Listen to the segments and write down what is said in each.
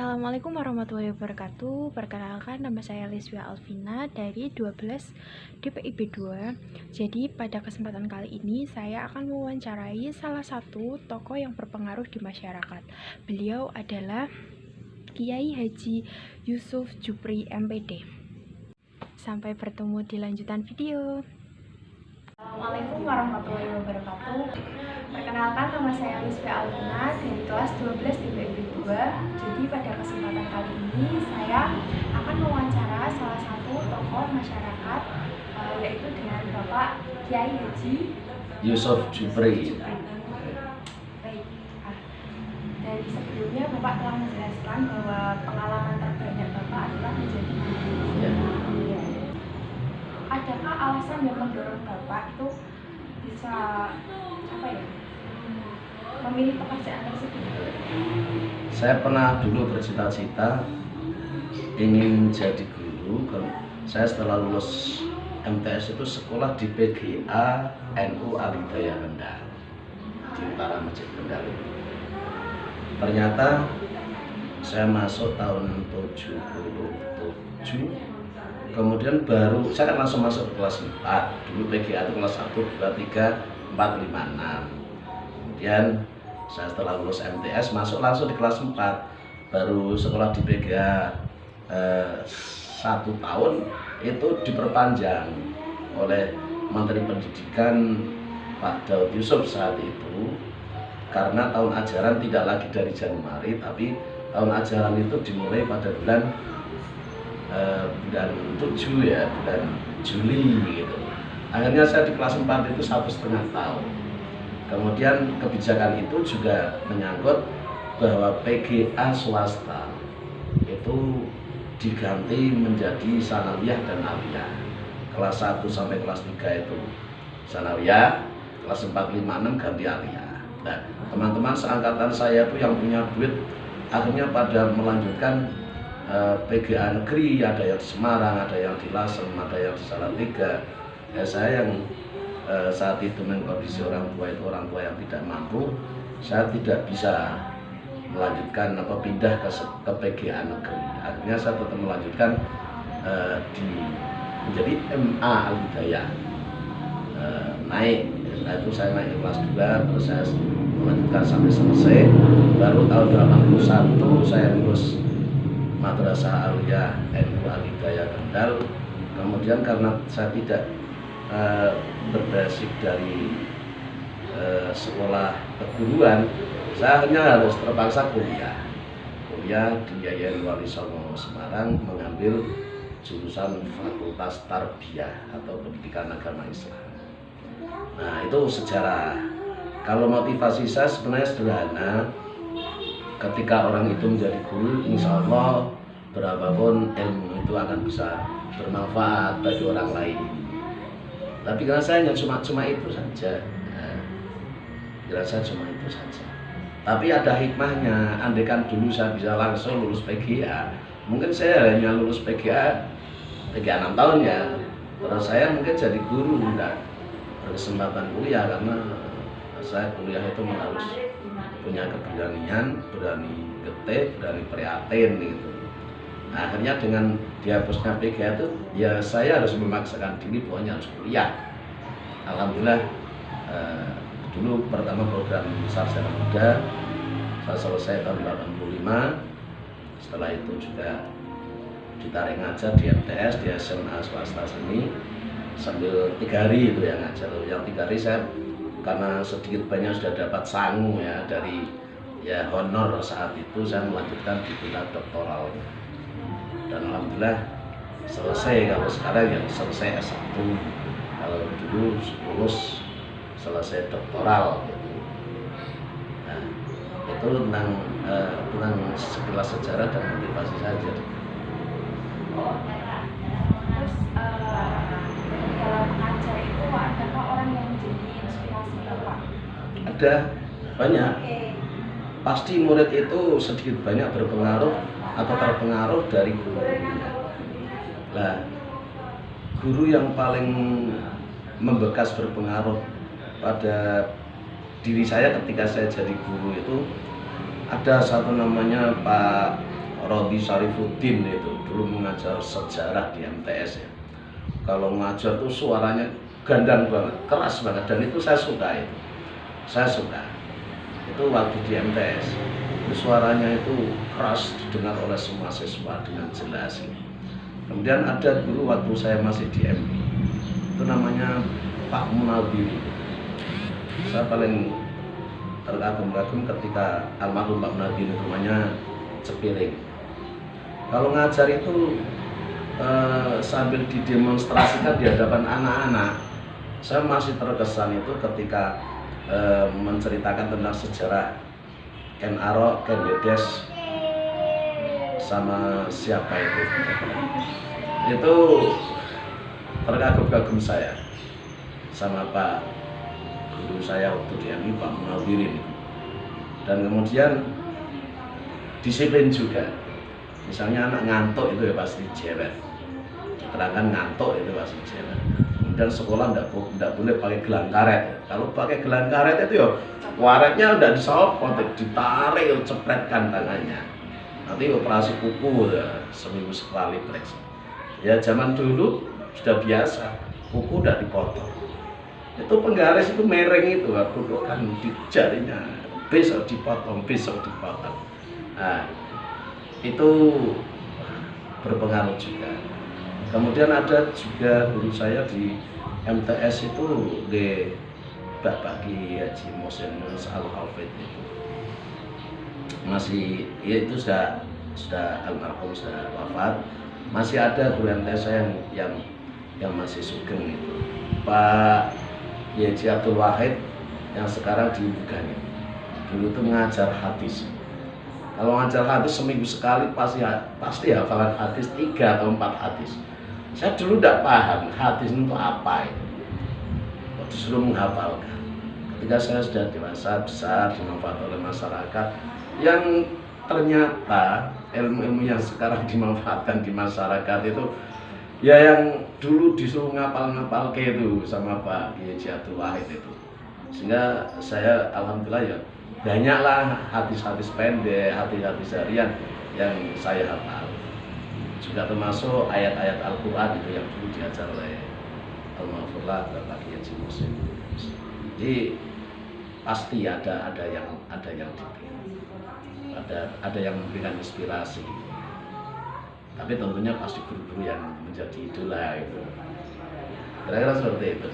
Assalamualaikum warahmatullahi wabarakatuh. Perkenalkan, nama saya Liswia Alvina dari 12 DPIB 2. Jadi pada kesempatan kali ini saya akan mewawancarai salah satu tokoh yang berpengaruh di masyarakat. Beliau adalah Kiai Haji Yusuf Jupri MPD. Sampai bertemu di lanjutan video. Assalamualaikum warahmatullahi wabarakatuh. Perkenalkan, nama saya Liswia Alvina dari kelas 12 di DPIB 2. Jadi pada kesempatan kali ini saya akan mewawancara salah satu tokoh masyarakat, yaitu dengan Bapak Kiai Haji Yusuf Jupri. Baik, dari sebelumnya Bapak telah menjelaskan bahwa pengalaman terbanyak Bapak adalah menjadi guru. Ya. Adakah alasan yang mendorong Bapak itu bisa memilih pekerjaan tersebut? Saya pernah dulu bercita-cita ingin jadi guru. Saya setelah lulus MTS itu sekolah di PGA NU Alhidayah Kendal di utara Masjid Kendal. Ternyata saya masuk tahun 77. Kemudian saya kan langsung masuk ke kelas 4. Dulu PGA itu kelas 1, 2, 3, 4, 5, 6. Kemudian saya setelah lulus MTS masuk langsung di kelas 4. Baru sekolah di PGA 1 tahun itu diperpanjang oleh Menteri Pendidikan Pak Daud Yusuf saat itu, karena tahun ajaran tidak lagi dari Januari, tapi tahun ajaran itu dimulai pada bulan 7 ya, bulan Juli gitu. Akhirnya saya di kelas 4 itu 1,5 tahun. Kemudian kebijakan itu juga menyangkut bahwa PGA swasta itu diganti menjadi sanawiyah dan aliyah. Kelas 1 sampai kelas 3 itu sanawiyah, kelas 4, 5, 6 ganti aliyah. Nah, teman-teman seangkatan saya itu yang punya duit akhirnya pada melanjutkan PGA negeri, ada yang di Semarang, ada yang di Lasem, ada yang di Salatiga. Ya, saya yang saat itu dengan kondisi orang tua yang tidak mampu, saya tidak bisa melanjutkan pindah ke PGA negeri. Akhirnya saya tetap melanjutkan menjadi MA Alhidayah, naik. Setelah itu saya naik ke kelas 2, terus saya melanjutkan sampai selesai. Baru tahun 81 saya lulus Madrasah Aliyah NU Alhidayah Kendal. Kemudian karena saya tidak berbasik dari sekolah keguruan, saya hanya harus terpaksa kuliah di Yayan Wali Songo Semarang, mengambil jurusan Fakultas Tarbiyah atau Pendidikan Agama Islam. Nah, itu sejarah. Kalau motivasi saya sebenarnya sederhana. Ketika orang itu menjadi guru, insya Allah berapapun ilmu itu akan bisa bermanfaat bagi orang lain. Tapi karena saya hanya cuma itu saja, cuma itu saja. Tapi ada hikmahnya. Andaikan dulu saya bisa langsung lulus PGA, mungkin saya hanya lulus PGA 6 tahun ya. Terus saya mungkin jadi guru, enggak berkesempatan kuliah, karena saya kuliah itu harus punya keberanian, berani getih, berani prihatin gitu. Nah, akhirnya dengan dihapusnya PGA itu, ya saya harus memaksakan diri pokoknya harus kuliah. Alhamdulillah, dulu pertama program sarjana muda saya selesai tahun 85. Setelah itu juga ditarik ngajar di MTS, di SMA swasta sini, sambil 3 hari itu yang ngajar. Yang 3 hari saya karena sedikit banyak sudah dapat sangu ya dari honor saat itu, saya melanjutkan di tingkat doktoral dan alhamdulillah selesai. Kalau sekarang yang selesai S1, kalau dulu lulus selesai doktoral gitu. Nah, itu tentang sekilas sejarah dan motivasi saja. Terus dalam mengajar itu adakah orang yang menjadi inspirasi Bapak? Ada banyak. Pasti murid itu sedikit banyak berpengaruh atau terpengaruh dari guru. Nah, guru yang paling membekas berpengaruh pada diri saya ketika saya jadi guru itu ada satu namanya Pak Rodi Syarifuddin itu dulu mengajar sejarah di MTS ya. Kalau ngajar tuh suaranya gandang banget, keras banget, dan itu saya suka itu. Saya suka. Itu waktu di MTS. Itu suaranya itu keras didengar oleh semua siswa dengan jelas. Kemudian ada dulu waktu saya masih di MI. Itu namanya Pak Munawiri. Saya paling terkagum-kagum ketika almarhum Pak Munawiri, rumahnya Cepiring. Kalau ngajar itu sambil didemonstrasikan di hadapan anak-anak, saya masih terkesan itu ketika menceritakan tentang sejarah Ken Arok, Ken Dedes, sama siapa itu terkagum-kagum saya sama Pak guru saya waktu di MI, Pak Munawirin. Dan kemudian disiplin juga. Misalnya anak ngantuk itu ya pasti jewet, diterangkan ngantuk itu pasti jewet. Kemudian sekolah tidak boleh pakai gelang karet. Kalau pakai gelang karet itu ya waretnya udah disopot, ditarik, cepretkan tangannya. Nanti operasi kuku ya, seminggu sekali periksa. Ya zaman dulu sudah biasa, kuku udah dipotong. Itu penggaris itu mereng itu, aku kan di jarinya, besok dipotong, besok dipotong. Nah, itu berpengaruh juga. Kemudian ada juga guru saya di MTS itu di Bapak Ki Haji Muhsin Al-Hafidh itu masih, ya itu sudah almarhum, sudah wafat. Masih ada guru MTS saya yang masih sugeng itu Pak Haji Abdul Wahid yang sekarang di Bugani. Dulu itu mengajar hadis. Kalau ngajar hadis seminggu sekali pasti hafalan hadis 3 atau 4 hadis. Saya dulu tidak paham hadis itu apa itu. Disuruh menghafalkan. Ketika saya sudah dewasa, besar, dimanfaatkan oleh masyarakat, yang ternyata ilmu-ilmu yang sekarang dimanfaatkan di masyarakat itu ya yang dulu disuruh ngapal-ngapal ke itu sama Pak Haji Abdul Wahid itu. Sehingga saya alhamdulillah ya banyaklah hadis-hadis pendek, hadis-hadis harian yang saya hafal. Juga termasuk ayat-ayat Al-Quran itu yang dulu diajar oleh almarhumlah Bapak Haji Muhsin. Jadi pasti ada yang diberikan, ada yang memberikan inspirasi. Tapi tentunya pasti guru-guru yang menjadi idola itu. Kira-kira seperti itu.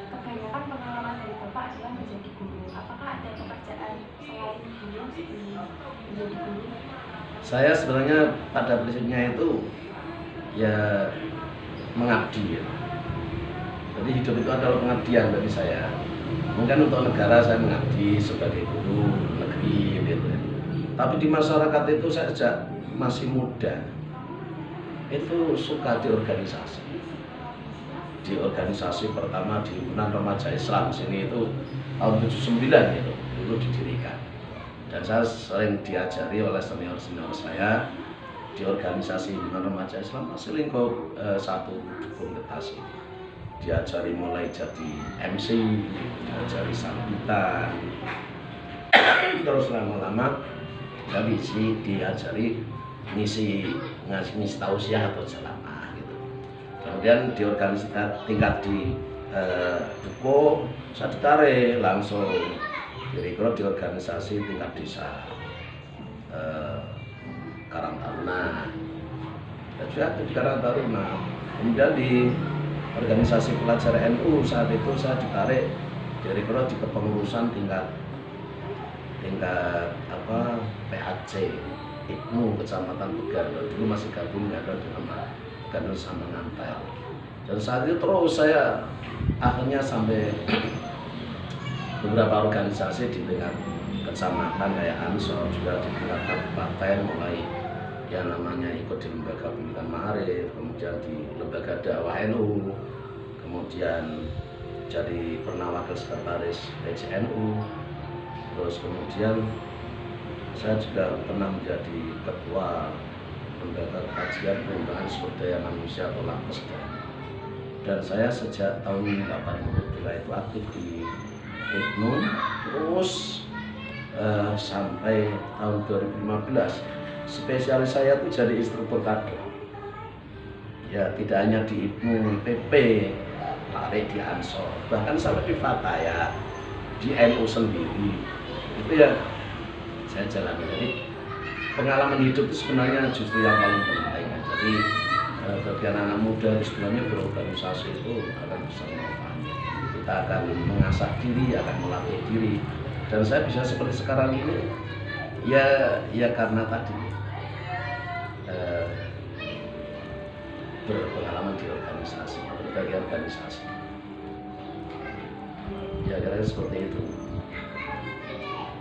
Kebanyakan pengalaman dari Bapak adalah menjadi guru. Apakah ada pekerjaan selain guru seperti menjadi guru? Saya sebenarnya pada prinsipnya itu ya mengabdi ya. Jadi hidup itu adalah pengabdian bagi saya. Mungkin untuk negara saya mengabdi sebagai guru negeri gitu ya. Tapi di masyarakat itu saya sejak masih muda itu suka di organisasi. Di organisasi pertama di Himpunan Remaja Islam sini itu tahun 79 itu dulu didirikan. Dan saya sering diajari oleh senior-senior saya di organisasi Himpunan Remaja Islam masih lingkup 1 Dukung Ketasi. Diajari mulai jadi MC, diajari sambutan, terus lama-lama diajari ngisi tausiah atau ceramah gitu. Kemudian di organisasi tingkat di Duko saya ditarik langsung direkrut di organisasi tingkat desa Karang Taruna. Dan juga di Karang Taruna. Kemudian di organisasi pelajar NU saat itu saya ditarik direkrut di kepengurusan tingkat PAC Ibnu Kecamatan Begana. Dulu masih gabung ada dengan Begana sama Ngantel. Dan saat itu terus saya akhirnya sampai beberapa organisasi di tingkat kecamatan kayak Ansor, juga di tingkat kabupaten, mulai yang namanya ikut di lembaga pendidikan Ma'arif, kemudian di lembaga dakwah NU, kemudian jadi pernah wakil sekretaris PCNU, terus kemudian saya juga pernah menjadi ketua lembaga kajian pengembangan sumber daya manusia atau LAPSDA. Dan saya sejak tahun 82 itu aktif di Ibnu, terus sampai tahun 2015 spesialis saya itu jadi instruktur kader. Ya tidak hanya di IPMU, PP, Pare di Ansor, bahkan sampai di Fataya, di NU sendiri itu ya saya jalani. Jadi pengalaman hidup itu sebenarnya justru yang paling penting. Jadi bagi anak muda sebenarnya berorganisasi itu akan bisa manfaat. Kita akan mengasah diri, akan melatih diri. Dan saya bisa seperti sekarang ini ya karena tadi berpengalaman di organisasi, berbagai organisasi. Ya kira-kira seperti itu.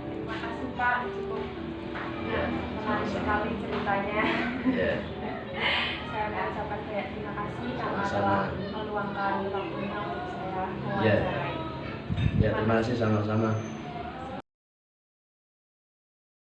Terima kasih Pak, cukup Ya, menarik sekali ceritanya. ya. Saya mau ucapkan banyak terima kasih karena Sama-sama. telah meluangkan waktunya untuk saya Ya. mewawancarai. Ya terima kasih sama-sama.